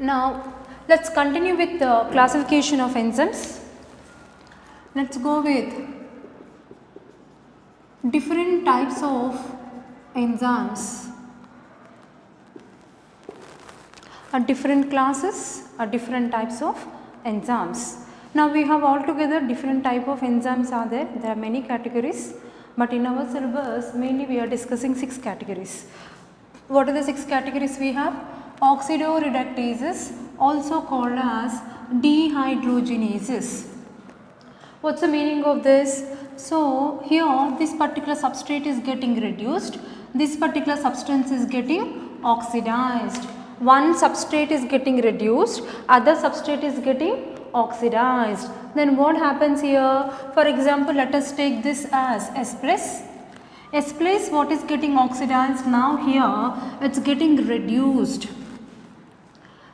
Now let's continue with the classification of enzymes. Let's go with different types of enzymes. Different classes or different types of enzymes. Now we have altogether different type of enzymes are there. There are many categories, but in our syllabus mainly we are discussing 6 categories. What are the 6 categories we have? Oxidoreductases, also called as dehydrogenases. What's the meaning of this? So here this particular substrate is getting reduced, this particular substance is getting oxidized. One substrate is getting reduced, other substrate is getting oxidized. Then what happens here? For example, let us take this as S plus. S plus what is getting oxidized now here? It is getting reduced.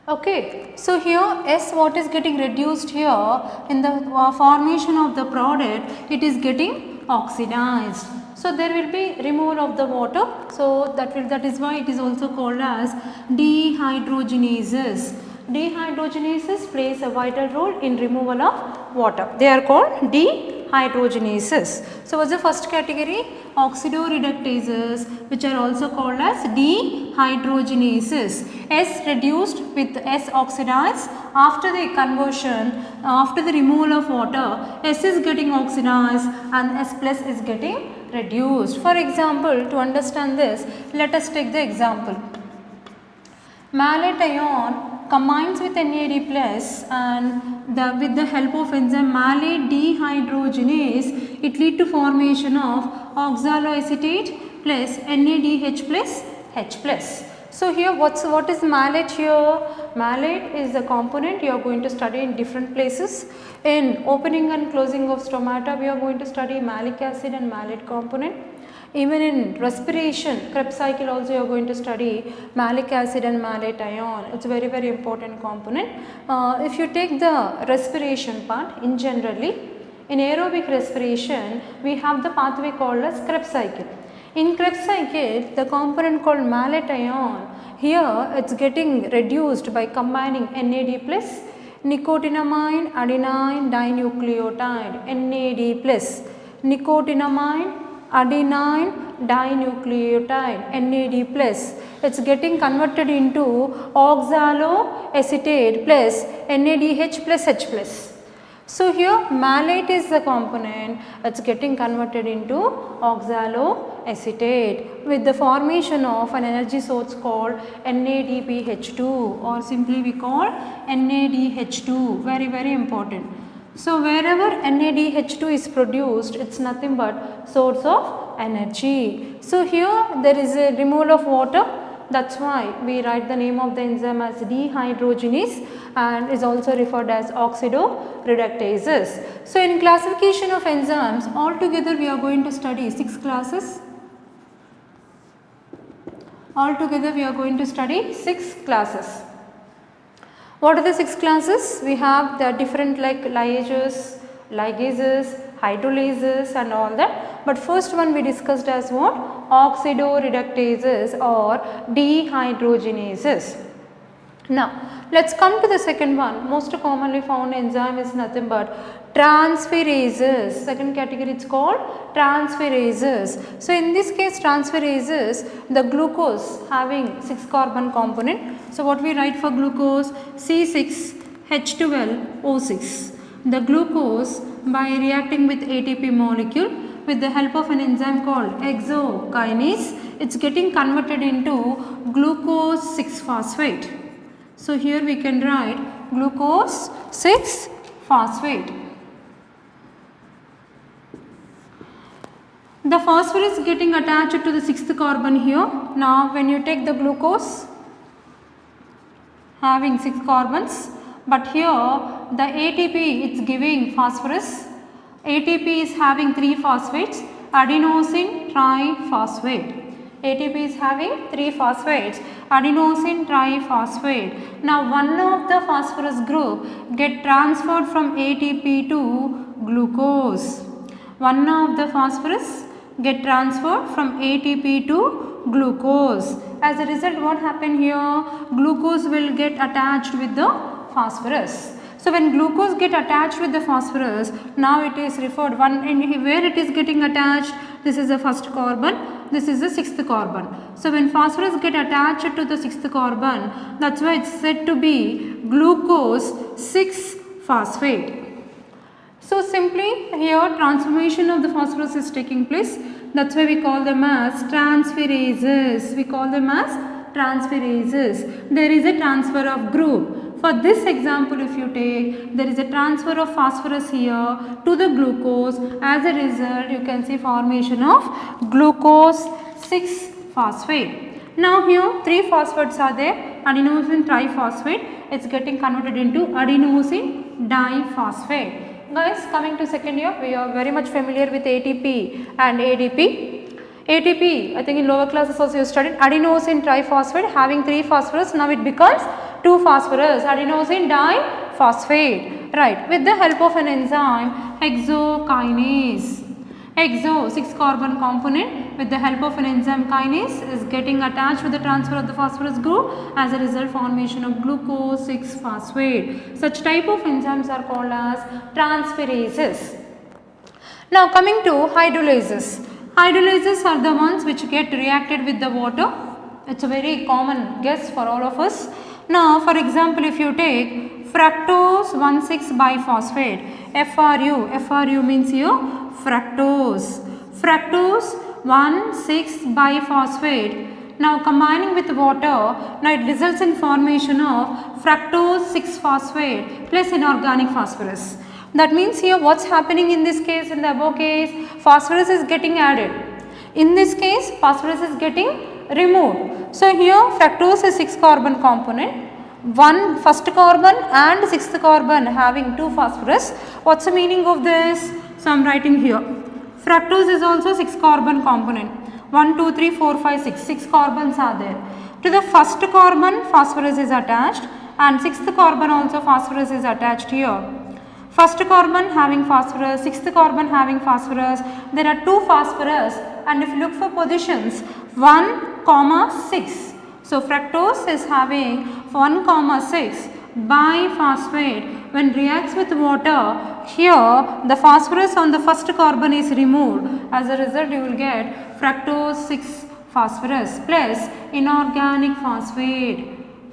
Okay, so here S what is getting reduced here in the formation of the product, it is getting oxidized. So there will be removal of the water. So that is why it is also called as dehydrogenases. Dehydrogenases plays a vital role in removal of water. They are called dehydrogenases. So what's the first category? Oxidoreductases, which are also called as dehydrogenases. S reduced with S oxidized. After the conversion, after the removal of water, S is getting oxidized and S plus is getting reduced. For example, to understand this, let us take the example. Malate ion combines with NAD plus and with the help of enzyme malate dehydrogenase, it lead to formation of oxaloacetate plus NADH plus H plus. So here what is malate here? Malate is a component you are going to study in different places. In opening and closing of stomata we are going to study malic acid and malate component. Even in respiration, Krebs cycle also you are going to study malic acid and malate ion. It is a very important component. If you take the respiration part in generally, in aerobic respiration we have the pathway called as Krebs cycle. In Krebs cycle the component called malate ion, here it is getting reduced by combining NAD plus nicotinamide adenine dinucleotide, NAD plus nicotinamide adenine dinucleotide, NAD plus, it is getting converted into oxaloacetate plus NADH plus H plus. So here malate is the component, it is getting converted into oxaloacetate with the formation of an energy source called NADPH2, or simply we call NADH2, very important. So wherever NADH2 is produced, it is nothing but source of energy. So here there is a removal of water, that is why we write the name of the enzyme as dehydrogenase and is also referred as oxidoreductases. So in classification of enzymes, altogether we are going to study 6 classes. Altogether we are going to study 6 classes. What are the 6 classes? We have the different like ligases, hydrolases and all that. But first one we discussed as what? Oxidoreductases or dehydrogenases. Now let us come to the second one. Most commonly found enzyme is nothing but transferases. Second category it is called transferases. So in this case transferases, the glucose having 6 carbon component. So what we write for glucose? C6H12O6. The glucose by reacting with ATP molecule with the help of an enzyme called hexokinase, it is getting converted into glucose 6-phosphate. So here we can write glucose 6-phosphate. The phosphorus getting attached to the 6th carbon here. Now when you take the glucose having 6 carbons, but here the ATP it's giving phosphorus, ATP is having 3 phosphates, adenosine triphosphate. ATP is having 3 phosphates, adenosine triphosphate. Now one of the phosphorus group get transferred from ATP to glucose. One of the phosphorus get transferred from ATP to glucose. As a result, what happened here? Glucose will get attached with the phosphorus. So when glucose get attached with the phosphorus, now it is referred one in where it is getting attached. This is the first carbon, this is the sixth carbon. So when phosphorus get attached to the sixth carbon, that's why it's said to be glucose 6-phosphate. So simply here transformation of the phosphorus is taking place. That's why we call them as transferases. We call them as transferases. There is a transfer of group. For this example, if you take, there is a transfer of phosphorus here to the glucose. As a result, you can see formation of glucose 6-phosphate. Now here 3 phosphates are there, adenosine triphosphate. It's getting converted into adenosine diphosphate. Guys, coming to second year, we are very much familiar with ATP and ADP. ATP, I think in lower classes also you studied adenosine triphosphate having 3 phosphorus. Now it becomes 2 phosphorus, adenosine diphosphate, right, with the help of an enzyme hexokinase. Hexo, 6 carbon component, with the help of an enzyme kinase is getting attached with the transfer of the phosphorus group. As a result, formation of glucose 6-phosphate. Such type of enzymes are called as transferases. Now coming to hydrolases. Hydrolases are the ones which get reacted with the water. It's a very common guess for all of us. Now for example, if you take fructose 1,6-biphosphate, FRU means here fructose. Fructose 1,6-biphosphate. Now combining with water, now it results in formation of fructose 6-phosphate plus inorganic phosphorus. That means here what's happening in this case, in the above case, phosphorus is getting added. In this case, phosphorus is getting removed. So here fructose is 6 carbon component. First carbon and 6th carbon having 2 phosphorus. What's the meaning of this? So I am writing here. Fructose is also 6 carbon component. 1, 2, 3, 4, 5, 6. 6 carbons are there. To the first carbon phosphorus is attached and 6th carbon also phosphorus is attached here. First carbon having phosphorus, 6th carbon having phosphorus. There are 2 phosphorus and if you look for positions 1, 6. So fructose is having 1,6 biphosphate. When reacts with water, here the phosphorus on the first carbon is removed. As a result, you will get fructose 6-phosphorus plus inorganic phosphate.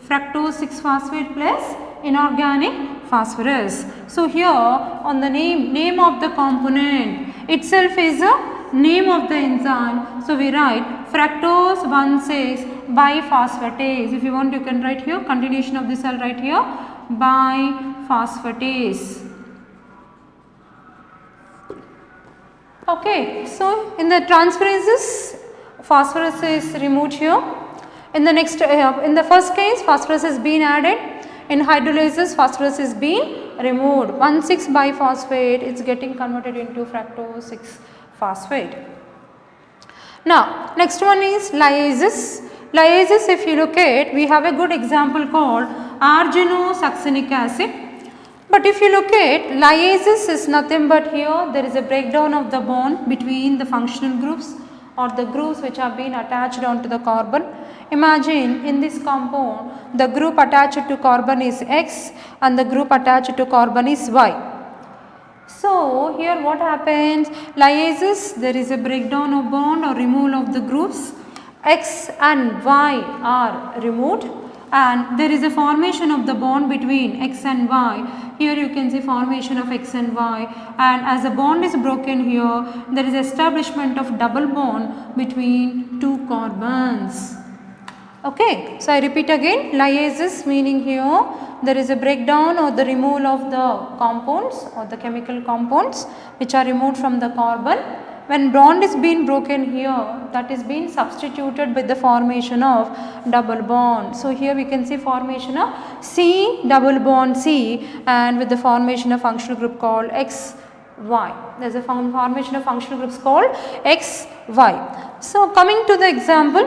Fructose 6-phosphate plus inorganic phosphorus. So here on the name of the component itself is a name of the enzyme. So we write fructose 1,6-biphosphatase. If you want, you can write here continuation of this. I'll write here biphosphatase. Okay, so in the transferases, phosphorus is removed here. In the next, in the first case, phosphorus is being added. In hydrolases, phosphorus is being removed. 1,6-biphosphate, it's getting converted into fructose 6-phosphate. Now, next one is lyases. Lyases, if you look at, we have a good example called arginosuccinic acid. But if you look at lyases is nothing but here there is a breakdown of the bond between the functional groups or the groups which have been attached onto the carbon. Imagine in this compound the group attached to carbon is X and the group attached to carbon is Y. So here what happens, lyases, there is a breakdown of bond or removal of the groups. X and Y are removed and there is a formation of the bond between X and Y. Here you can see formation of X and Y, and as the bond is broken here, there is establishment of double bond between 2 carbons. Okay, so I repeat again, lyases meaning here there is a breakdown or the removal of the compounds or the chemical compounds which are removed from the carbon. When bond is being broken here, that is being substituted with the formation of double bond. So here we can see formation of C double bond C and with the formation of functional group called XY. There is a formation of functional groups called XY. So coming to the example,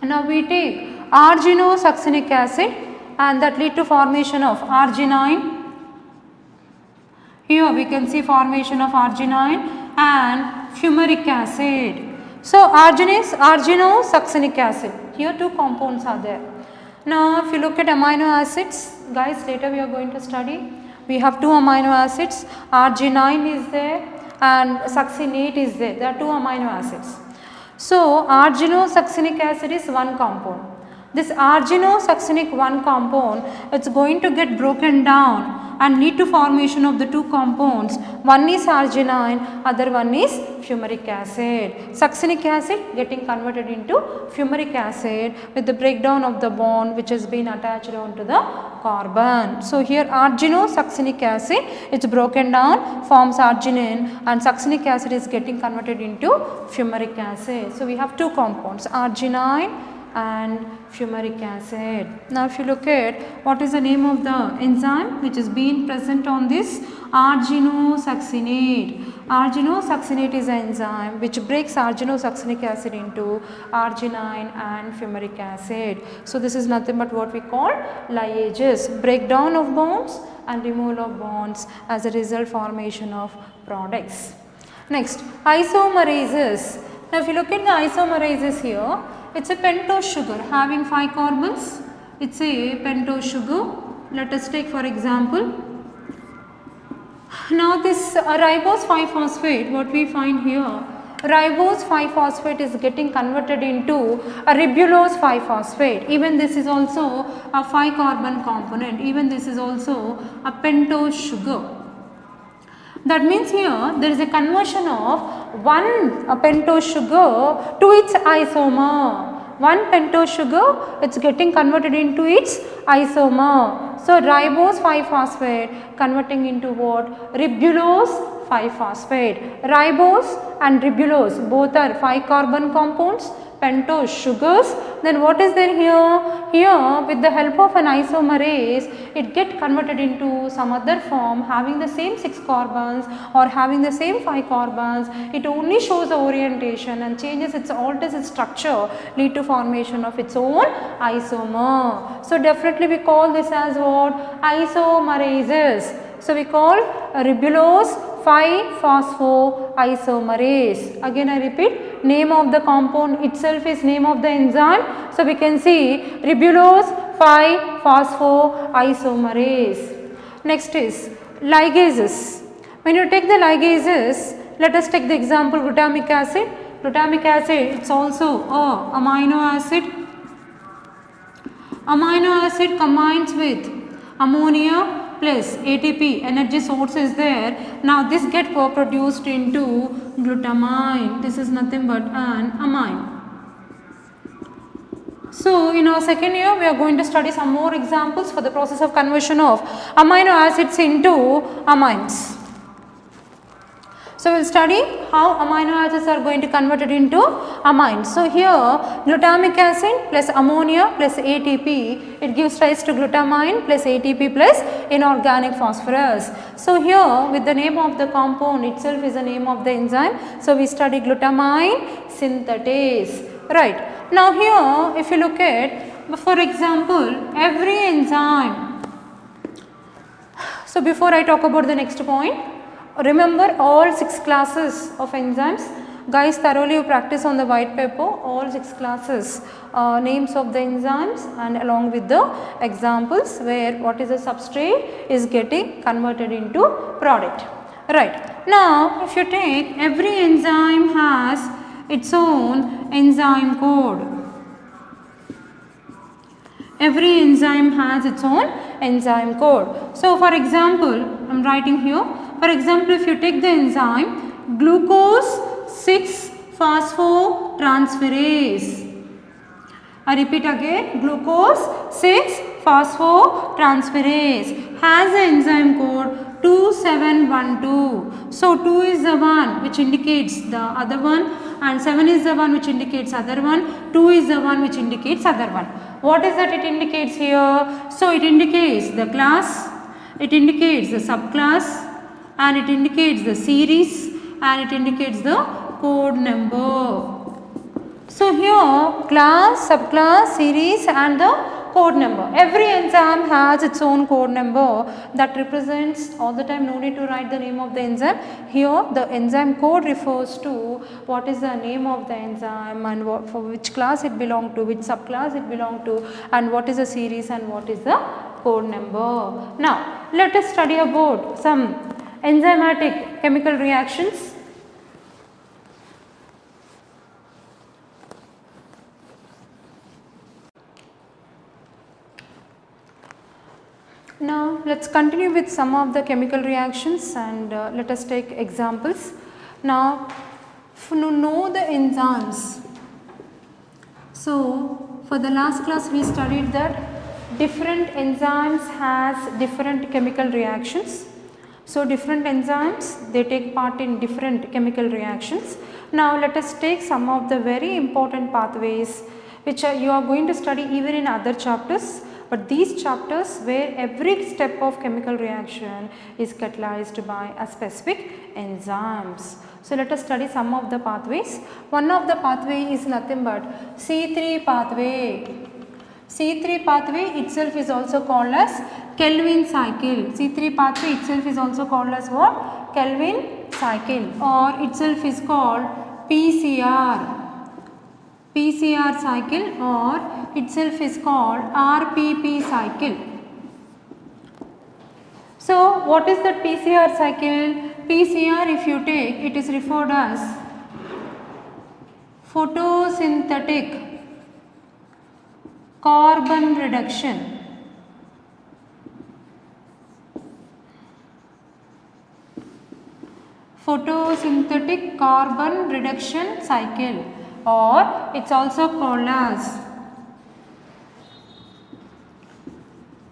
now we take arginosuccinic acid and that lead to formation of arginine. Here we can see formation of arginine and fumaric acid. So arginosuccinic acid. Here two compounds are there. Now if you look at amino acids, guys, later we are going to study. We have two amino acids, arginine is there and succinate is there. There are two amino acids. So arginosuccinic acid is one compound. This arginosuccinic one compound, it's going to get broken down and lead to formation of the two compounds. One is arginine, other one is fumaric acid. Succinic acid getting converted into fumaric acid with the breakdown of the bond which has been attached onto the carbon. So here arginosuccinic acid, it's broken down, forms arginine, and succinic acid is getting converted into fumaric acid. So we have two compounds, arginine and fumaric acid. Now if you look at what is the name of the enzyme which is being present on this, arginosuccinate. Arginosuccinate is an enzyme which breaks arginosuccinic acid into arginine and fumaric acid. So this is nothing but what we call liases, breakdown of bonds and removal of bonds, as a result formation of products. Next, isomerases. Now if you look at the isomerases here, it's a pentose sugar having 5 carbons. It's a pentose sugar. Let us take for example. Now this ribose 5-phosphate, what we find here, ribose 5-phosphate is getting converted into a ribulose 5-phosphate. Even this is also a 5 carbon component. Even this is also a pentose sugar. That means here there is a conversion of one pentose sugar to its isomer. One pentose sugar, it's getting converted into its isomer. So ribose 5-phosphate converting into what? Ribulose 5-phosphate. Ribose and ribulose both are 5 carbon compounds, pentose sugars. Then what is there here? Here with the help of an isomerase, it get converted into some other form having the same 6 carbons or having the same 5 carbons. It only shows the orientation and alters its structure, lead to formation of its own isomer. So definitely we call this as what? Isomerases. So we call ribulose 5-phosphoisomerase. Again I repeat, name of the compound itself is name of the enzyme. So we can see ribulose 5-phosphoisomerase. Next is ligases. When you take the ligases, let us take the example glutamic acid. Glutamic acid, it's also a amino acid. Amino acid combines with ammonia plus ATP, energy source is there. Now this get co-produced into glutamine. This is nothing but an amine. So in our second year we are going to study some more examples for the process of conversion of amino acids into amines. So we will study how amino acids are going to convert it into amines. So here glutamic acid plus ammonia plus ATP, it gives rise to glutamine plus ATP plus inorganic phosphorus. So here with the name of the compound itself is the name of the enzyme. So we study glutamine synthetase. Right. Now here if you look at, for example, every enzyme. So before I talk about the next point, remember all 6 classes of enzymes. Guys, thoroughly you practice on the white paper all 6 classes, names of the enzymes and along with the examples where what is the substrate is getting converted into product. Right. Now if you take, every enzyme has its own enzyme code. Every enzyme has its own enzyme code. So for example, I am writing here. For example, if you take the enzyme glucose 6-phosphotransferase. I repeat again, glucose 6-phosphotransferase has the enzyme code 2712. So 2 is the one which indicates the other one and 7 is the one which indicates other one, 2 is the one which indicates other one. What is that it indicates here? So it indicates the class, it indicates the subclass, and it indicates the series, and it indicates the code number. So here class, subclass, series and the code number. Every enzyme has its own code number that represents all the time, no need to write the name of the enzyme. Here the enzyme code refers to what is the name of the enzyme and what, for which class it belongs to, which subclass it belongs to, and what is the series and what is the code number. Now let us study about some enzymatic chemical reactions. Now let us continue with some of the chemical reactions and let us take examples. Now to know the enzymes, so for the last class we studied that different enzymes has different chemical reactions. So different enzymes, they take part in different chemical reactions. Now let us take some of the very important pathways which you are going to study even in other chapters. But these chapters where every step of chemical reaction is catalyzed by a specific enzymes. So let us study some of the pathways. One of the pathway is nothing but C3 pathway. C3 pathway itself is also called as Calvin cycle. C3 pathway itself is also called as what? Calvin cycle, or itself is called PCR. PCR cycle, or itself is called RPP cycle. So what is that PCR cycle? PCR, if you take, it is referred as photosynthetic carbon reduction. Photosynthetic carbon reduction cycle, or it is also called as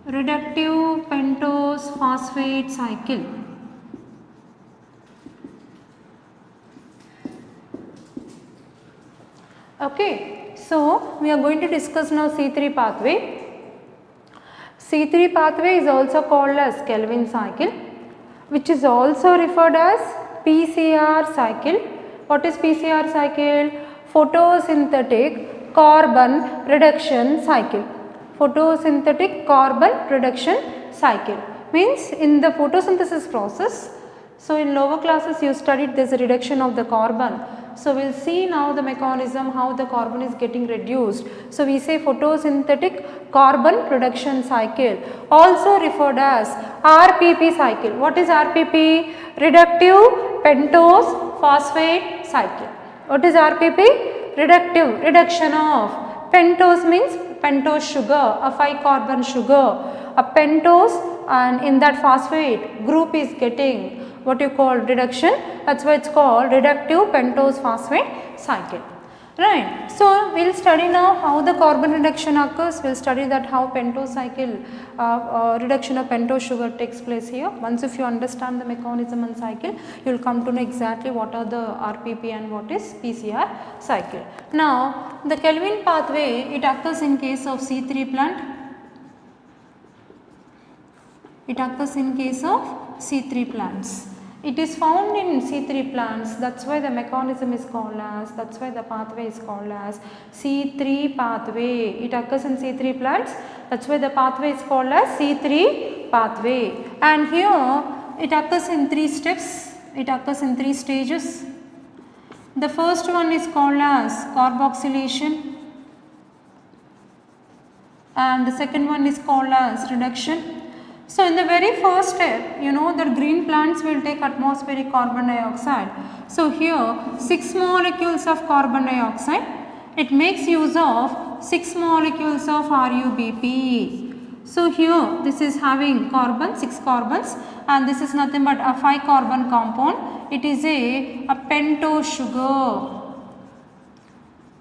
reductive pentose phosphate cycle. Okay, so we are going to discuss now C3 pathway. C3 pathway is also called as Calvin cycle, which is also referred as PCR cycle. What is PCR cycle? Photosynthetic carbon reduction cycle. Photosynthetic carbon reduction cycle means in the photosynthesis process. So in lower classes you studied this reduction of the carbon. So we will see now the mechanism how the carbon is getting reduced. So we say photosynthetic carbon reduction cycle, also referred as RPP cycle. What is RPP? Reductive pentose phosphate cycle. What is RPP? Reduction of pentose means pentose sugar, a 5 carbon sugar, a pentose, and in that phosphate group is getting what you call reduction, that is why it is called reductive pentose phosphate cycle, right. So we will study now how the carbon reduction occurs. We will study that how pentose cycle reduction of pentose sugar takes place here. Once if you understand the mechanism and cycle, you will come to know exactly what are the RPP and what is PCR cycle. Now the Calvin pathway, it occurs in case of C3 plant. It occurs in case of C3 plants. It is found in C3 plants, that is why the mechanism is called as, that is why the pathway is called as C3 pathway. It occurs in C3 plants, that is why the pathway is called as C3 pathway. And here it occurs in 3 steps, it occurs in 3 stages. The first one is called as carboxylation, and the second one is called as reduction. So in the very first step, you know that green plants will take atmospheric carbon dioxide. So here 6 molecules of carbon dioxide, it makes use of 6 molecules of RUBP. So here this is having carbon, 6 carbons, and this is nothing but a 5 carbon compound. It is a pentose sugar.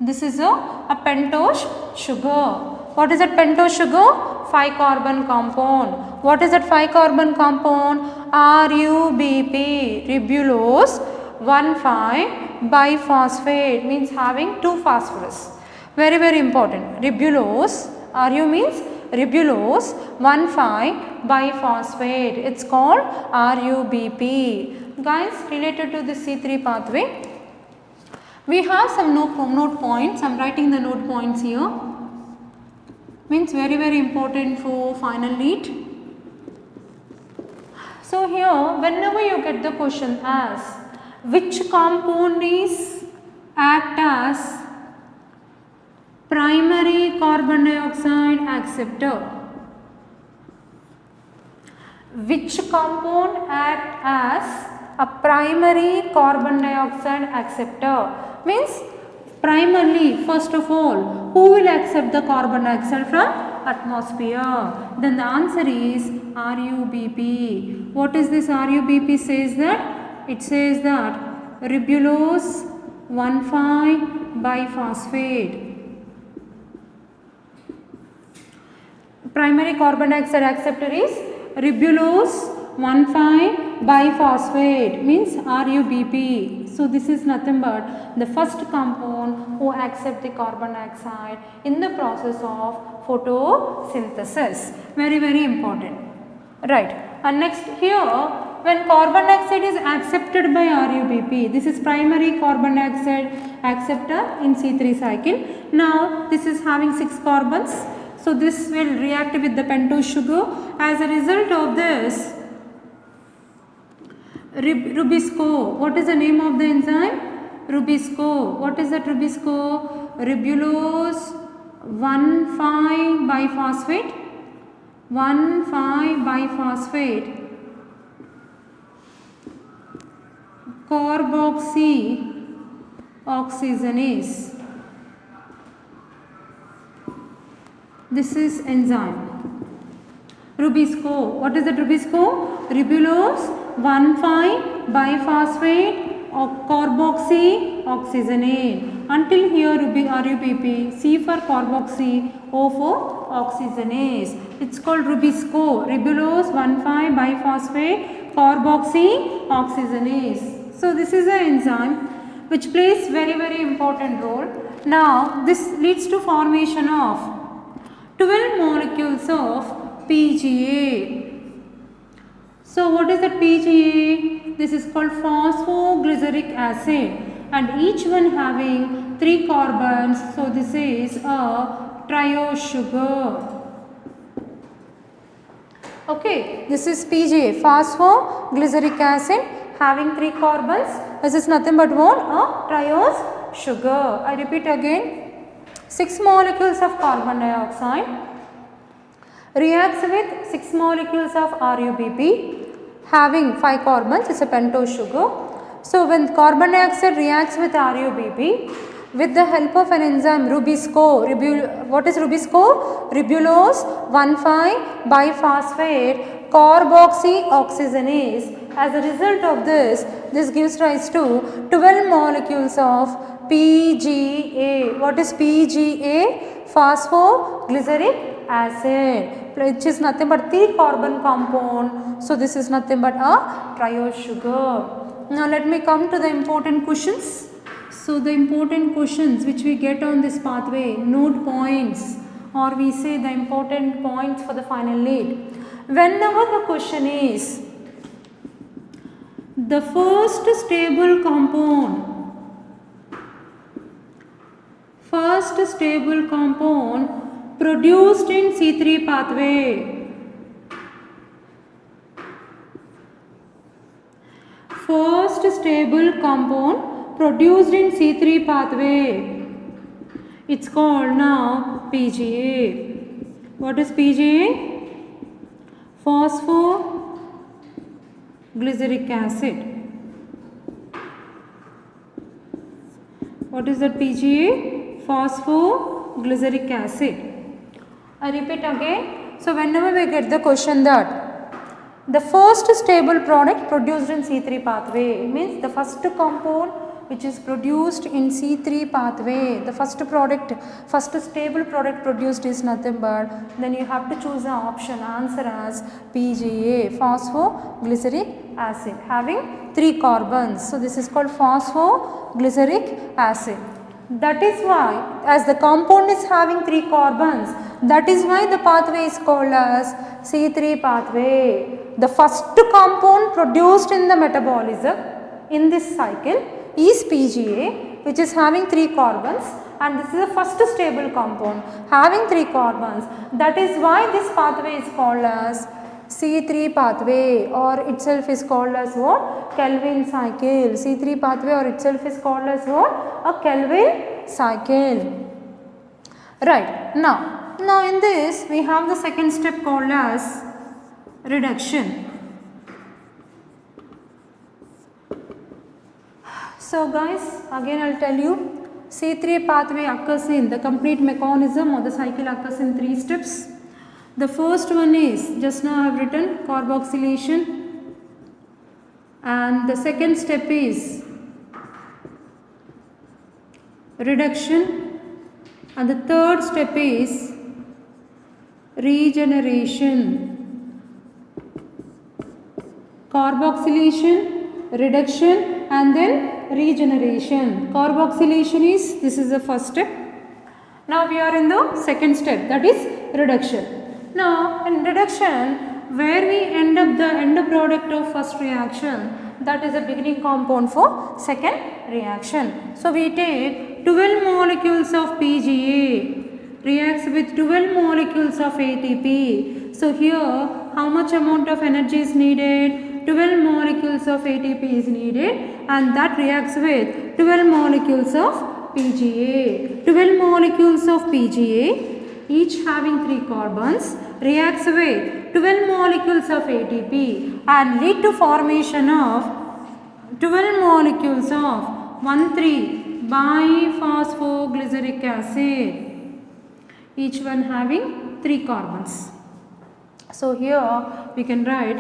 This is a pentose sugar. What is that pentose sugar? 5 carbon compound. What is that 5 carbon compound? RUBP, ribulose 1,5 biphosphate, means having 2 phosphorus. Very important. Ribulose, RU means ribulose 1,5 biphosphate. It is called RUBP. Guys, related to the C3 pathway, we have some note points. I am writing the note points here. means very important for final NEET. So here whenever you get the question as which compound is act as primary carbon dioxide acceptor, which compound act as a primary carbon dioxide acceptor, means primarily first of all who will accept the carbon dioxide from atmosphere, then the answer is RUBP. What is this RUBP says that? It says that ribulose 1,5-biphosphate. Primary carbon dioxide acceptor is ribulose 1,5-biphosphate, means RUBP. So this is nothing but the first compound who accept the carbon dioxide in the process of photosynthesis. Very important, right? And next here, when carbon dioxide is accepted by RUBP, this is primary carbon dioxide acceptor in C3 cycle. Now this is having 6 carbons. So this will react with the pentose sugar. As a result of this, Rubisco, what is the name of the enzyme? Rubisco. What is that Rubisco? Ribulose 1,5-biphosphate. 1,5-biphosphate carboxyoxygenase. This is enzyme. Rubisco. What is that Rubisco? Ribulose 1,5-biphosphate carboxyoxygenase. Until here RUBP, C for carboxy, O for oxygenase. It's called Rubisco. Ribulose 1,5-biphosphate carboxyoxygenase. So this is an enzyme which plays very important role. Now this leads to formation of 12 molecules of PGA. So what is that PGA? This is called phosphoglyceric acid, and each one having 3 carbons. So this is a triose sugar. Okay, this is PGA, phosphoglyceric acid having 3 carbons. This is nothing but what? A triose sugar. I repeat again. 6 molecules of carbon dioxide reacts with 6 molecules of RUBP having 5 carbons. It's a pentose sugar. So when carbon dioxide reacts with RUBP with the help of an enzyme Rubisco, what is Rubisco? Ribulose 1,5-biphosphate carboxyoxygenase. As a result of this gives rise to 12 molecules of PGA. What is PGA? Phosphoglyceric acid, which is nothing but 3 carbon compound. So this is nothing but a triose sugar. Now let me come to the important questions. So the important questions which we get on this pathway, note points, or we say the important points for the final NEET. Whenever the question is the first stable compound produced in C3 pathway, first stable compound produced in C3 pathway, it's called now PGA. What is PGA? Phosphoglyceric acid. What is that PGA? Phosphoglyceric acid. I repeat again. So whenever we get the question that the first stable product produced in C3 pathway, means the first compound which is produced in C3 pathway, the first stable product produced is nothing but, then you have to choose the option answer as PGA, phosphoglyceric acid having 3 carbons. So this is called phosphoglyceric acid. That is why, as the compound is having 3 carbons, that is why the pathway is called as C3 pathway. The first compound produced in the metabolism in this cycle is PGA, which is having 3 carbons, and this is the first stable compound having 3 carbons. That is why this pathway is called as C3 pathway, or itself is called as what? Calvin cycle. C3 pathway or itself is called as what? A Calvin cycle. Right. Now in this we have the second step called as reduction. So guys, again I will tell you, C3 pathway occurs in the complete mechanism of the cycle occurs in 3 steps. The first one is, just now I have written, carboxylation, and the second step is reduction, and the third step is regeneration. Carboxylation, reduction, and then regeneration. Carboxylation is, this is the first step. Now we are in the second step, that is reduction. Now in reduction, where we end up the end product of first reaction, that is the beginning compound for second reaction. So we take 12 molecules of PGA reacts with 12 molecules of ATP. So here how much amount of energy is needed? 12 molecules of ATP is needed, and that reacts with 12 molecules of PGA. 12 molecules of PGA, each having 3 carbons, reacts with 12 molecules of ATP and lead to formation of 12 molecules of 1,3-biphosphoglyceric acid, each one having 3 carbons. So here we can write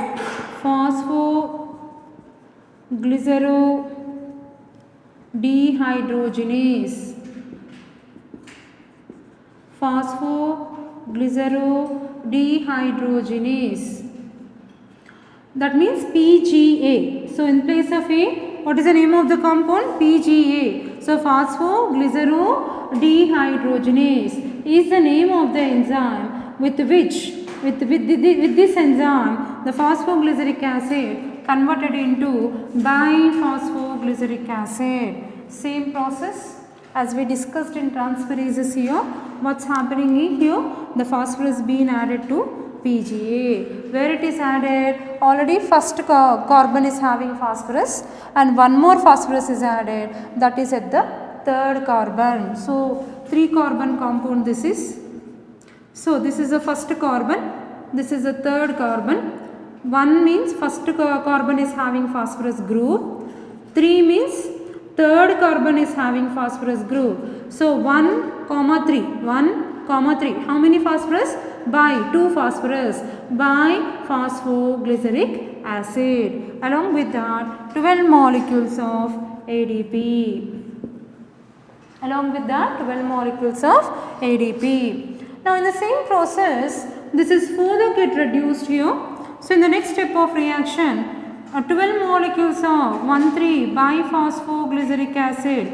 phosphoglycerodehydrogenase. Phosphoglycerodehydrogenase. That means PGA. So in place of A, what is the name of the compound? PGA. So phosphoglycerodehydrogenase is the name of the enzyme with which with this enzyme the phosphoglyceric acid converted into biphosphoglyceric acid. Same process as we discussed in transferases here. What's happening here? The phosphorus being added to PGA. Where it is added? Already first carbon is having phosphorus and one more phosphorus is added, that is at the third carbon. So 3 carbon compound this is. So this is the first carbon, this is the third carbon. 1 means first carbon is having phosphorus group. 3 means third carbon is having phosphorus group. So 1, 3, 1, 3. How many phosphorus? By 2 phosphorus, biphosphoglyceric acid. Along with that 12 molecules of ADP. Along with that 12 molecules of ADP. Now in the same process, this is further get reduced here. So in the next step of reaction, 12 molecules of 1,3-biphosphoglyceric acid.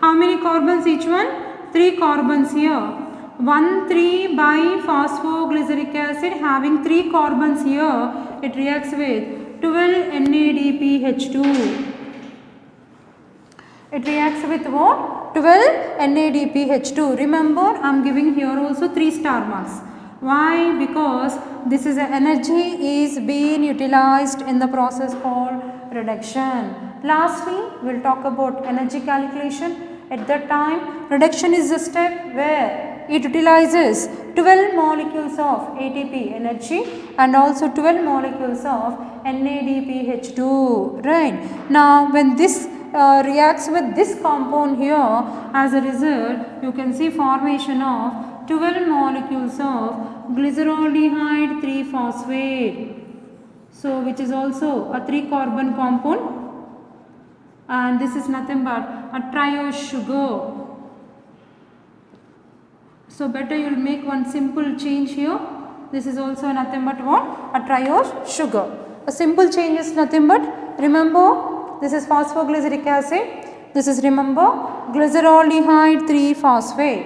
How many carbons each one? 3 carbons here. 1,3-biphosphoglyceric acid having 3 carbons here. It reacts with 12 NADPH2. It reacts with what? 12 NADPH2. Remember, I am giving here also 3 star marks. Why? Because this is energy is being utilized in the process called reduction. Lastly, we will talk about energy calculation. At that time, reduction is the step where it utilizes 12 molecules of ATP energy and also 12 molecules of NADPH2. Right. Now, when this reacts with this compound here, as a result, you can see formation of 12 molecules of glyceraldehyde 3-phosphate. So, which is also a 3 carbon compound, and this is nothing but a triose sugar. So, better you will make one simple change here. This is also nothing but what? A triose sugar. A simple change is nothing but, remember, this is phosphoglyceric acid. This is, remember, glyceraldehyde 3-phosphate.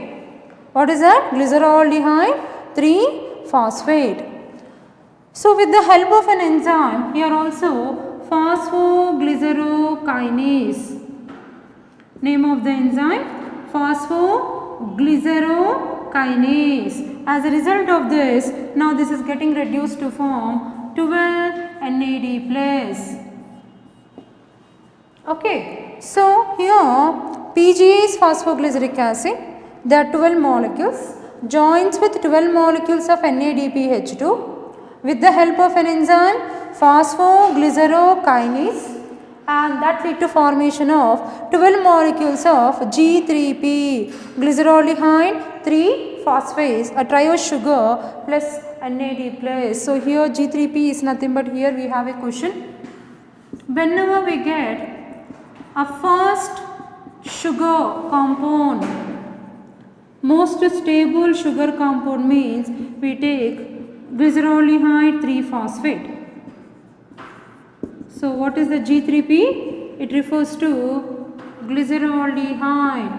What is that? Glyceraldehyde 3-phosphate. So, with the help of an enzyme, here also phosphoglycerokinase. Name of the enzyme? phosphoglycerokinase. As a result of this, now this is getting reduced to form 12 NAD plus. Okay, so here PGA is phosphoglyceric acid. There are 12 molecules, joins with 12 molecules of NADPH2 with the help of an enzyme phosphoglycerokinase, and that lead to formation of 12 molecules of G3P, glyceroldehyde 3 phosphase, a triose sugar plus NAD plus. So here G3P is nothing but, here we have a question. Whenever we get a first sugar compound, most stable sugar compound means we take glyceroldehyde 3 phosphate. So what is the G3P? It refers to glyceroldehyde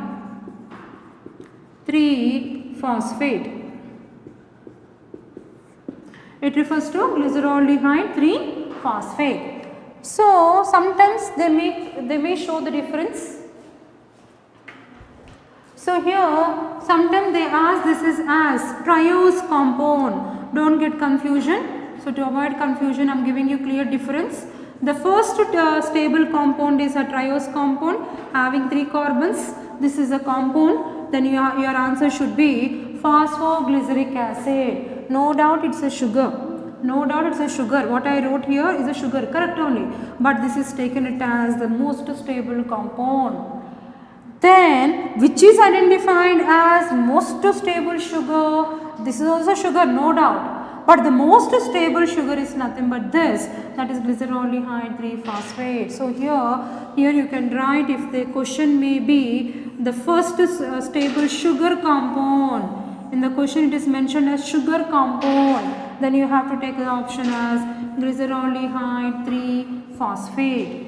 3 phosphate. It refers to glyceroldehyde 3 phosphate. So sometimes they may show the difference. So here sometimes they ask this is as triose compound. Don't get confusion. So to avoid confusion, I am giving you clear difference. The first stable compound is a triose compound having 3 carbons. This is a compound. Then your answer should be phosphoglyceric acid. No doubt it's a sugar. No doubt it's a sugar. What I wrote here is a sugar, correct only. But this is taken it as the most stable compound. Then which is identified as most stable sugar? This is also sugar, no doubt. But the most stable sugar is nothing but this, that is glyceroldehyde 3 phosphate. So here you can write, if the question may be the first stable sugar compound. In the question it is mentioned as sugar compound. Then you have to take the option as glyceroldehyde 3 phosphate.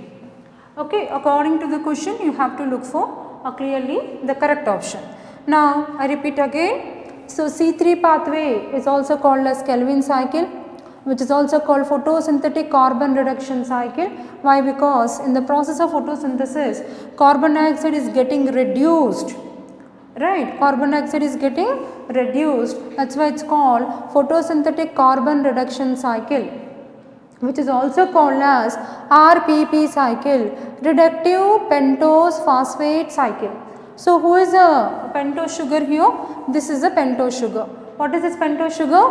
Okay, according to the question you have to look for clearly the correct option. Now I repeat again. So C3 pathway is also called as Calvin cycle, which is also called photosynthetic carbon reduction cycle. Why? Because in the process of photosynthesis, carbon dioxide is getting reduced. Right, carbon dioxide is getting reduced. That's why it's called photosynthetic carbon reduction cycle, which is also called as RPP cycle, reductive pentose phosphate cycle. So who is a pentose sugar here? This is a pentose sugar. What is this pentose sugar?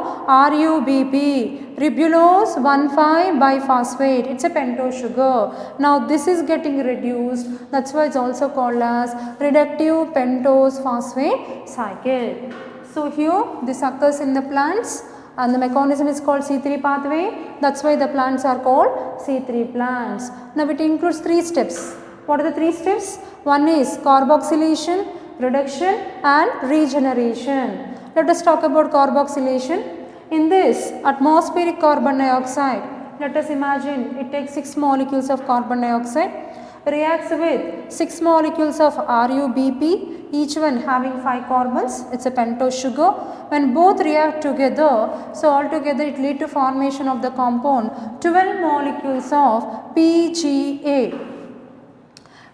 RUBP, ribulose 1,5-biphosphate. It's a pentose sugar. Now this is getting reduced. That's why it's also called as reductive pentose phosphate cycle. So here this occurs in the plants, and the mechanism is called C3 pathway. That's why the plants are called C3 plants. Now it includes 3 steps. What are the 3 steps? One is carboxylation, reduction and regeneration. Let us talk about carboxylation. In this atmospheric carbon dioxide, let us imagine it takes 6 molecules of carbon dioxide, reacts with 6 molecules of RUBP, each one having 5 carbons. It's a pentose sugar. When both react together, so altogether it leads to formation of the compound 12 molecules of PGA.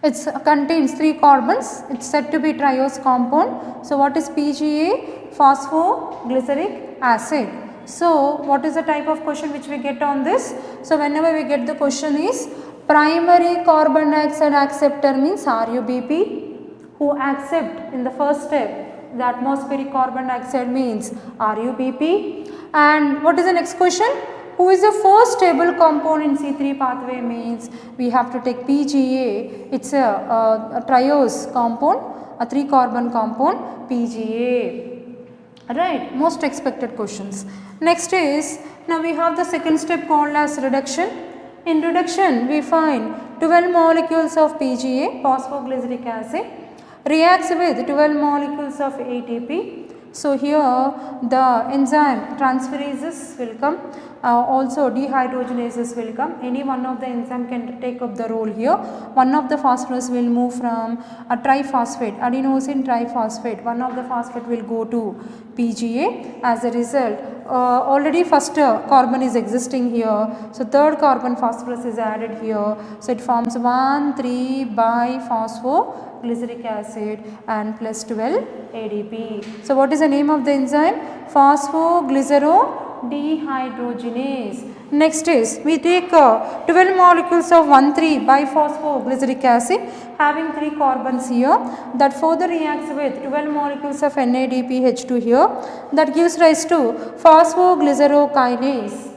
It contains 3 carbons. It's said to be triose compound. So what is PGA? Phosphoglyceric acid. So what is the type of question which we get on this? So whenever we get the question is primary carbon dioxide acceptor means RUBP, who accept in the first step the atmospheric carbon dioxide means RUBP. And what is the next question? Who is the first stable compound in C3 pathway means we have to take PGA. It's a triose compound, a 3 carbon compound, PGA. Right, most expected questions. Next is, now we have the second step called as reduction. In reduction we find 12 molecules of PGA, phosphoglyceric acid, reacts with 12 molecules of ATP. So here the enzyme transferases will come, also dehydrogenases will come. Any one of the enzyme can take up the role here. One of the phosphorus will move from a triphosphate, adenosine triphosphate. One of the phosphate will go to PGA. As a result, already first carbon is existing here. So third carbon phosphorus is added here. So it forms 1,3 biphosphoglyceric acid and plus 12 ADP. So what is the name of the enzyme? Phosphoglycerodehydrogenase. Next is we take 12 molecules of 1,3 biphosphoglyceric acid having 3 carbons here, that further reacts with 12 molecules of NADPH2 here, that gives rise to phosphoglycerokinase.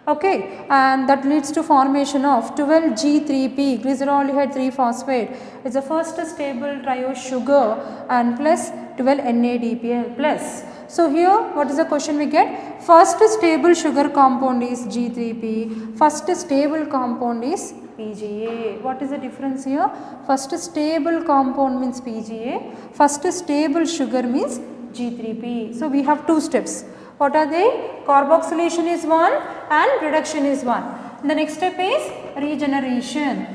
Okay, and that leads to formation of 12G3P, glyceroldehyde 3 phosphate. It's the first stable trio sugar and plus 12 NADPL plus. So here what is the question we get? First stable sugar compound is G3P, first stable compound is PGA. What is the difference here? First stable compound means PGA, first stable sugar means G3P. So we have 2 steps. What are they? Carboxylation is one and reduction is one. The next step is regeneration.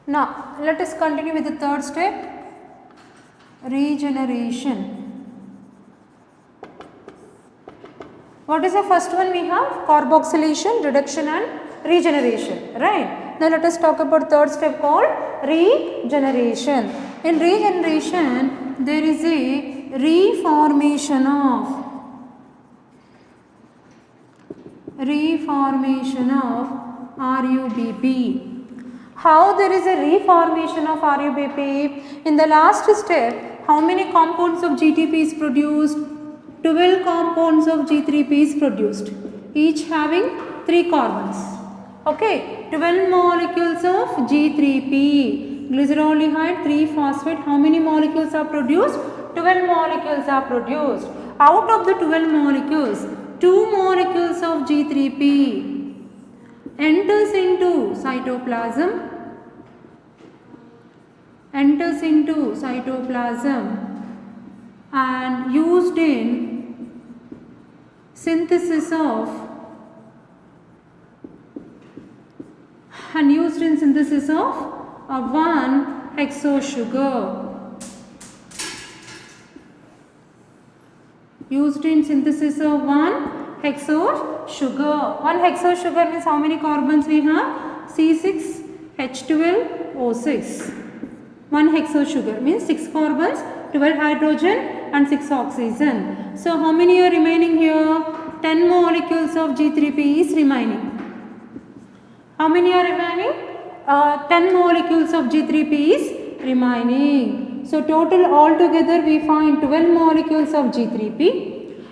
Now let us continue with the third step, regeneration. What is the first one we have? Carboxylation, reduction and regeneration, right? Now let us talk about third step called regeneration. In regeneration there is a reformation of RUBP. How there is a reformation of RUBP? In the last step, how many compounds of GTP is produced? 12 compounds of G3P is produced, each having 3 carbons. Okay, 12 molecules of G3P, glyceroldehyde 3 phosphate. How many molecules are produced? 12 molecules are produced. Out of the 12 molecules, 2 molecules of G3P enters into cytoplasm, and used in synthesis of 1-hexo sugar. Used in synthesis of 1-hexo sugar. 1-hexo sugar means how many carbons we have? C6H12O6. 1-hexo sugar means 6 carbons, 12 hydrogen and 6 oxygen. So how many are remaining here? 10 molecules of G3P is remaining. How many are remaining? 10 molecules of G3P is remaining. So total altogether we find 12 molecules of G3P.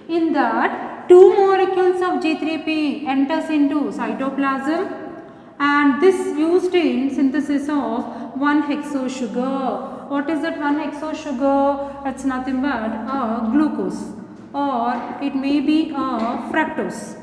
In that 2 molecules of G3P enters into cytoplasm, and this used in synthesis of 1-hexo sugar. What is that 1-hexo sugar? It's nothing but a glucose, or it may be a fructose.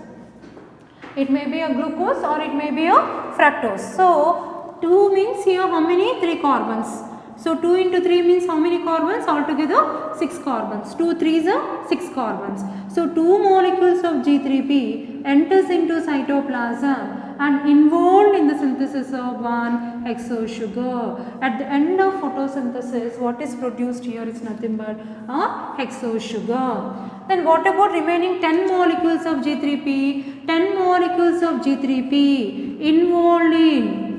It may be a glucose or it may be a fructose. So 2 means here how many? 3 carbons. So 2 into 3 means how many carbons? Altogether 6 carbons. 2 3s are 6 carbons. So 2 molecules of G3P enters into cytoplasm and involved in the synthesis of 1-hexo sugar. At the end of photosynthesis, what is produced here is nothing but a hexo sugar. Then what about remaining 10 molecules of G3P? 10 molecules of G3P involved in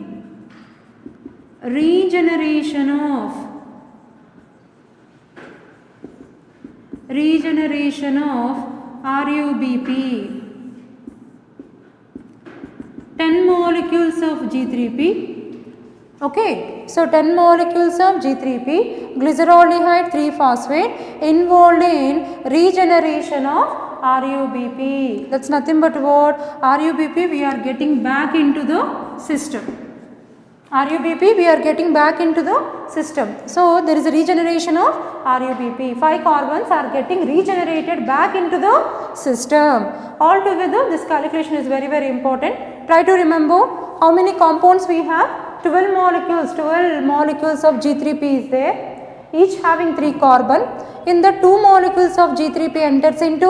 regeneration of RUBP. 10 molecules of G3P. Okay, so 10 molecules of G3P, glyceroldehyde 3 phosphate involved in regeneration of RUBP. That's nothing but what? RUBP we are getting back into the system. RUBP we are getting back into the system. So there is a regeneration of RUBP. 5 carbons are getting regenerated back into the system. Altogether this calculation is very very important. Try to remember how many compounds we have. 12 molecules of G3P is there. Each having 3 carbon. In the 2 molecules of G3P enters into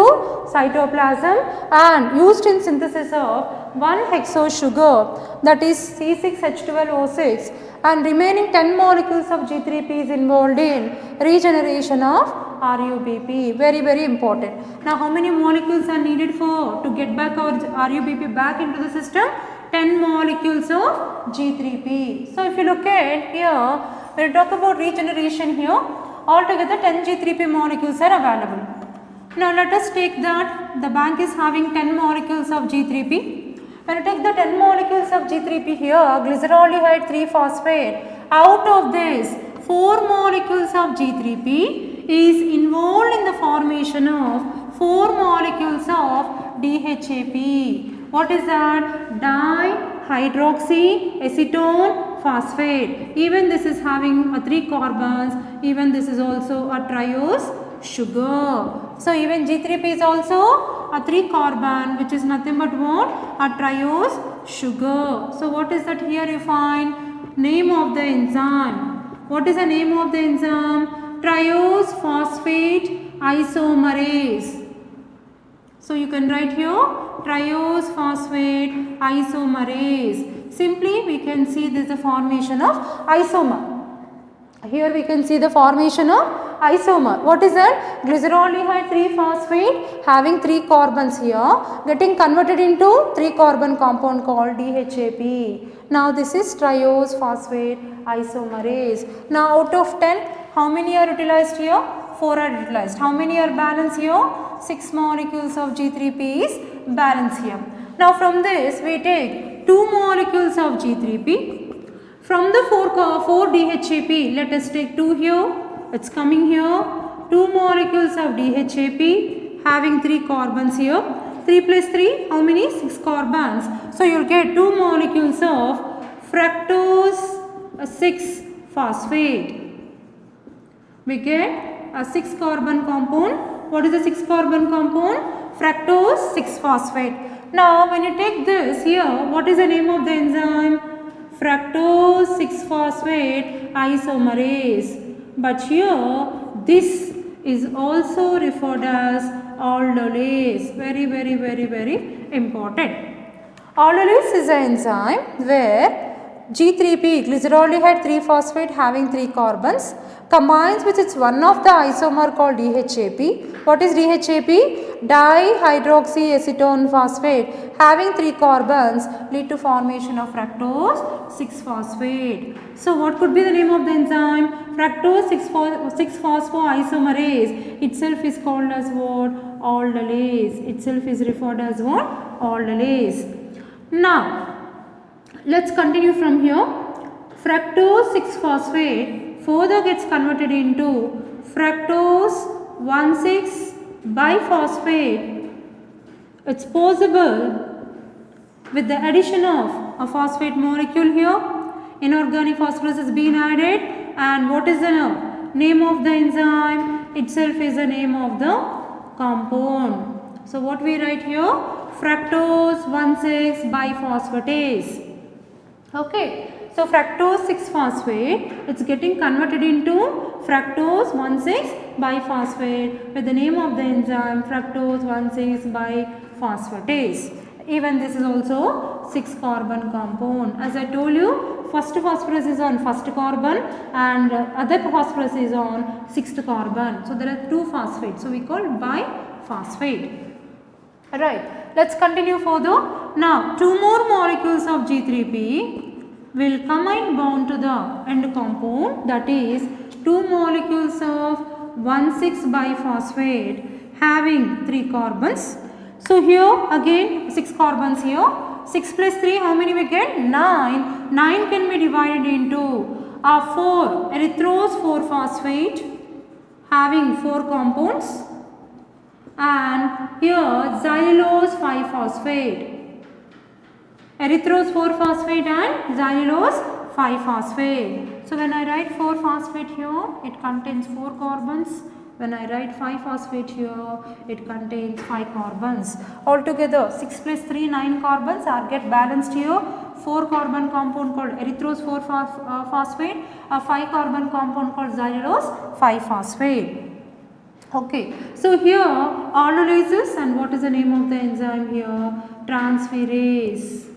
cytoplasm and used in synthesis of 1 hexose sugar, that is C6H12O6, and remaining 10 molecules of G3P is involved in regeneration of RUBP. Very very important. Now how many molecules are needed for to get back our RUBP back into the system? 10 molecules of G3P. So if you look at here, when we talk about regeneration here, altogether 10 G3P molecules are available. Now let us take that the bank is having 10 molecules of G3P. When you take the 10 molecules of G3P here, glyceraldehyde 3-phosphate, out of this 4 molecules of G3P is involved in the formation of 4 molecules of DHAP. What is that? Dihydroxy acetone phosphate. Even this is having 3 carbons, even this is also a triose sugar. So even G3P is also a 3 carbon, which is nothing but what? A triose sugar. So what is that here you find? Name of the enzyme. What is the name of the enzyme? Triose phosphate isomerase. So you can write here triose phosphate isomerase. Simply we can see this is the formation of isomer. Here we can see the formation of isomer. What is that? Glyceraldehyde 3-phosphate having 3 carbons here, getting converted into 3 carbon compound called DHAP. Now this is triose phosphate isomerase. Now out of 10, how many are utilized here? 4 are utilized. How many are balanced here? 6 molecules of G3P is balanced here. Now from this we take 2 molecules of G3P. From the 4 DHAP, let us take 2 here. It's coming here. 2 molecules of DHAP having 3 carbons here. 3 plus 3, how many? 6 carbons. So you will get 2 molecules of fructose 6-phosphate. We get a 6 carbon compound. What is the 6 carbon compound? Fructose 6-phosphate. Now when you take this here, what is the name of the enzyme? Fructose 6-phosphate isomerase. But here this is also referred as aldolase. Very very important. Aldolase is an enzyme where G3P, glyceraldehyde 3-phosphate having 3 carbons, combines with its one of the isomer called DHAP. What is DHAP? Dihydroxy acetone phosphate having 3 carbons lead to formation of fructose 6-phosphate. So what could be the name of the enzyme? Fructose 6-phosphoisomerase itself is called as what? Aldolase. Itself is referred as what? Aldolase. Now let's continue from here. Fructose 6-phosphate further gets converted into fructose 1,6-biphosphate. It's possible with the addition of a phosphate molecule here. Inorganic phosphorus is being added, and what is the name of the enzyme? Itself is the name of the compound. So what we write here? Fructose 1,6-biphosphatase. Okay. So fructose 6-phosphate, it's getting converted into fructose 1,6-biphosphate with the name of the enzyme fructose 1,6-biphosphatase. Even this is also 6 carbon compound. As I told you, first phosphorus is on first carbon and other phosphorus is on 6th carbon. So there are 2 phosphates. So we call biphosphate. Alright, let's continue further. Now 2 more molecules of G3P will combine bond to the end compound, that is 2 molecules of 1,6-biphosphate having 3 carbons. So here again 6 carbons here. 6 plus 3, how many we get? 9. 9 can be divided into 4 erythrose 4-phosphate having 4 compounds. and here xylulose 5-phosphate. Erythrose 4-phosphate and xylulose 5-phosphate. So when I write 4-phosphate here, it contains 4 carbons. When I write 5-phosphate here, it contains 5 carbons. Altogether 6 plus 3, 9 carbons are get balanced here. 4 carbon compound called erythrose 4-phosphate, a 5 carbon compound called xylulose 5-phosphate. Okay, so here autolysis, and what is the name of the enzyme here? Transferase.